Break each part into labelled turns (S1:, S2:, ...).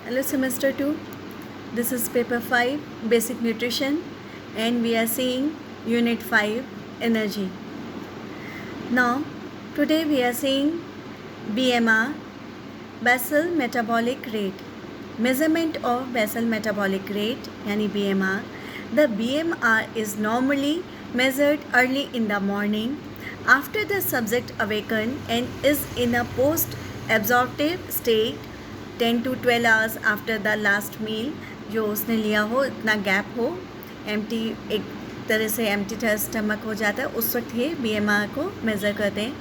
S1: Hello semester 2. This is paper 5 basic nutrition and we are seeing unit 5 energy. Now today we are seeing BMR, basal metabolic rate. Measurement of basal metabolic rate yani BMR. The BMR is normally measured early in the morning after the subject awaken and is in a post absorptive state 10 to 12 hours after the last meal जो उसने लिया हो, इतना gap हो, empty एक तरह से empty stomach हो जाता है, उस वक्त ये BMR को मेज़र करते हैं.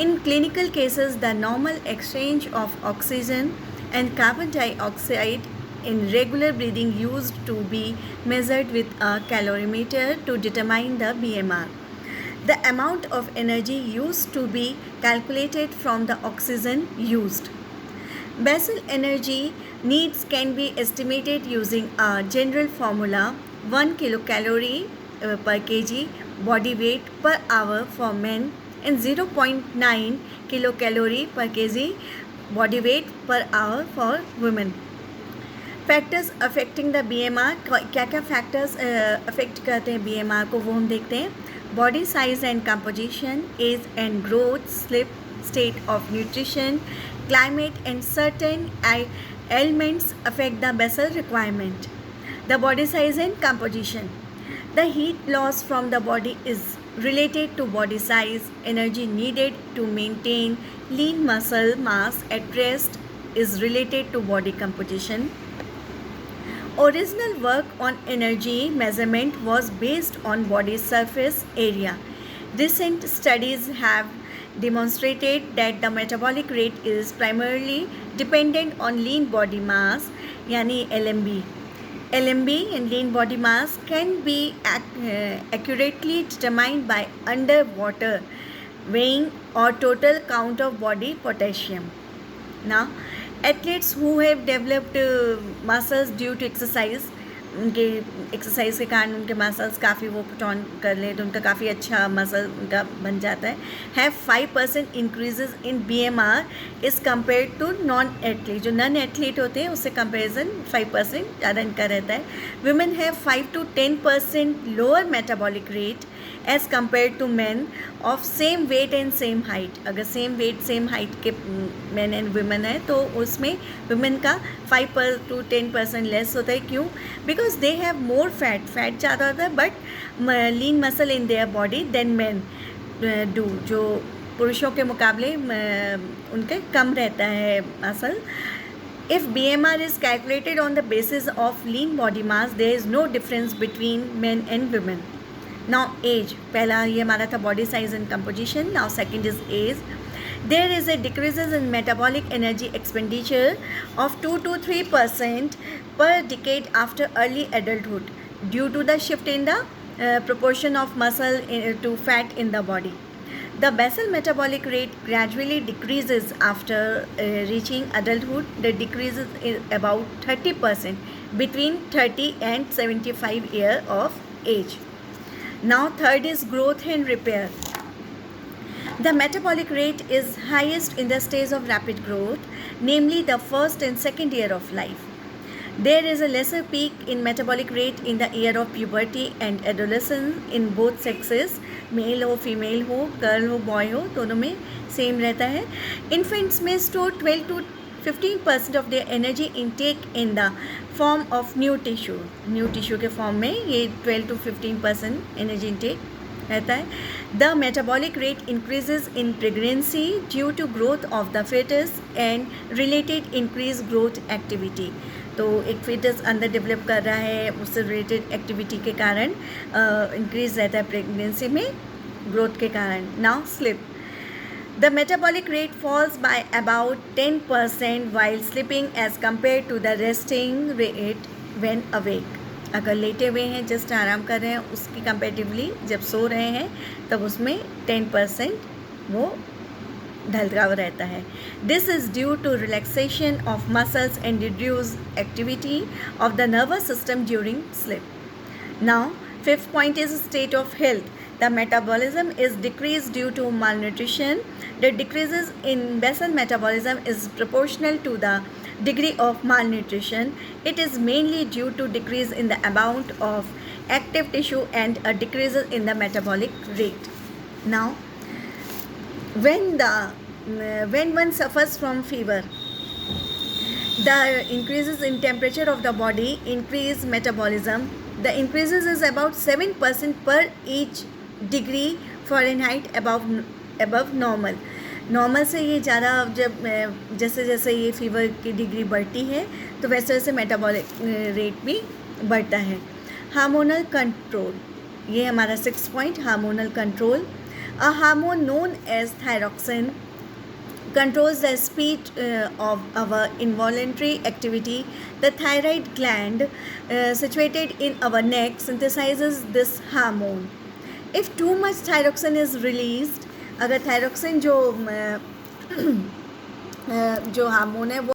S1: In clinical cases the normal exchange of oxygen and carbon dioxide in regular breathing used to be measured with a calorimeter to determine the BMR. The amount of energy used to be calculated from the oxygen used. Basal energy needs can be estimated using a general formula 1 kilocalorie per kg body weight per hour for men and 0.9 kilocalorie per kg body weight per hour for women. Factors affecting the BMR, क्या क्या factors affect करते हैं BMR को वो हम देखते हैं. Body size and composition, age and growth, sleep, state of nutrition, climate and certain ailments affect the basal requirement. The body size and composition. The heat loss from the body is related to body size. Energy needed to maintain lean muscle mass at rest is related to body composition. Original work on energy measurement was based on body surface area. Recent studies have demonstrated that the metabolic rate is primarily dependent on lean body mass yani LMB. LMB and lean body mass can be accurately determined by underwater weighing or total count of body potassium. Now, athletes who have developed muscles due to exercise, उनके exercise के कारण उनके muscles काफ़ी वो put on कर ले तो उनका काफ़ी अच्छा मसल उनका बन जाता है. Have 5% increases in BMR is compare to non athlete. जो नॉन एथलीट होते हैं उससे कंपेरिजन 5% ज़्यादा इनका रहता है. Women have 5 to 10% lower metabolic rate as compare to man of same weight and same height. अगर सेम वेट सेम हाइट के मैन एंड वुमेन है तो उसमें वुमेन का 5 to 10% लेस होता है. क्यों? Because they have more fat ज़्यादा होता है but lean muscle in their body than man do. जो पुरुषों के मुकाबले उनके कम रहता है muscle. If BMR is calculated on the basis of lean body mass, there is no difference between men and women. Now age, पहला ये हमारा था body size and composition. Now second is age. There is a decreases in metabolic energy expenditure of 2 to 3% per decade after early adulthood due to the shift in the proportion of muscle to fat in the body. The basal metabolic rate gradually decreases after reaching adulthood. The decreases is about 30% between 30 and 75 years of age. Now third is growth and repair. The metabolic rate is highest in the stage of rapid growth, namely the first and second year of life. There is a lesser peak in metabolic rate in the year of puberty and adolescence in both sexes. Male हो, female हो, girl हो, boy हो, दोनों में same रहता है. Infants may store 12 to 15% of their energy intake in the form of new tissue. New tissue के form में ये 12 to 15% एनर्जी इंटेक रहता है. The metabolic rate increases in pregnancy due to growth of the fetus and related increased growth activity. तो एक fetus अंदर develop कर रहा है, उससे रिलेटेड एक्टिविटी के कारण इंक्रीज रहता है प्रेगनेंसी में ग्रोथ के कारण. Now sleep. The metabolic rate falls by about 10% while sleeping as compared to the resting rate when awake. अगर लेटे हुए हैं, जस्ट आराम कर रहे हैं, उसकी कंपेरेटिवली जब सो रहे हैं तब उसमें 10% वो ढलका रहता है. This is due to relaxation of muscles and reduce activity of the nervous system during sleep. Now fifth point is state of health. The metabolism is decreased due to malnutrition. The decreases in basal metabolism is proportional to the degree of malnutrition. It is mainly due to decrease in the amount of active tissue and a decrease in the metabolic rate. Now, when one suffers from fever, the increases in temperature of the body increase metabolism. The increases is about 7% per each degree Fahrenheit above normal. Normal से ये ज़्यादा जब जैसे जैसे ये fever की degree बढ़ती है तो वैसे वैसे मेटाबॉलिक रेट भी बढ़ता है. हार्मोनल कंट्रोल, ये हमारा 6 point. Hormonal control, a hormone known as thyroxine controls the speed of our involuntary activity. The thyroid gland situated in our neck synthesizes this hormone. If too much thyroxine is released, अगर thyroxine जो hormone है वो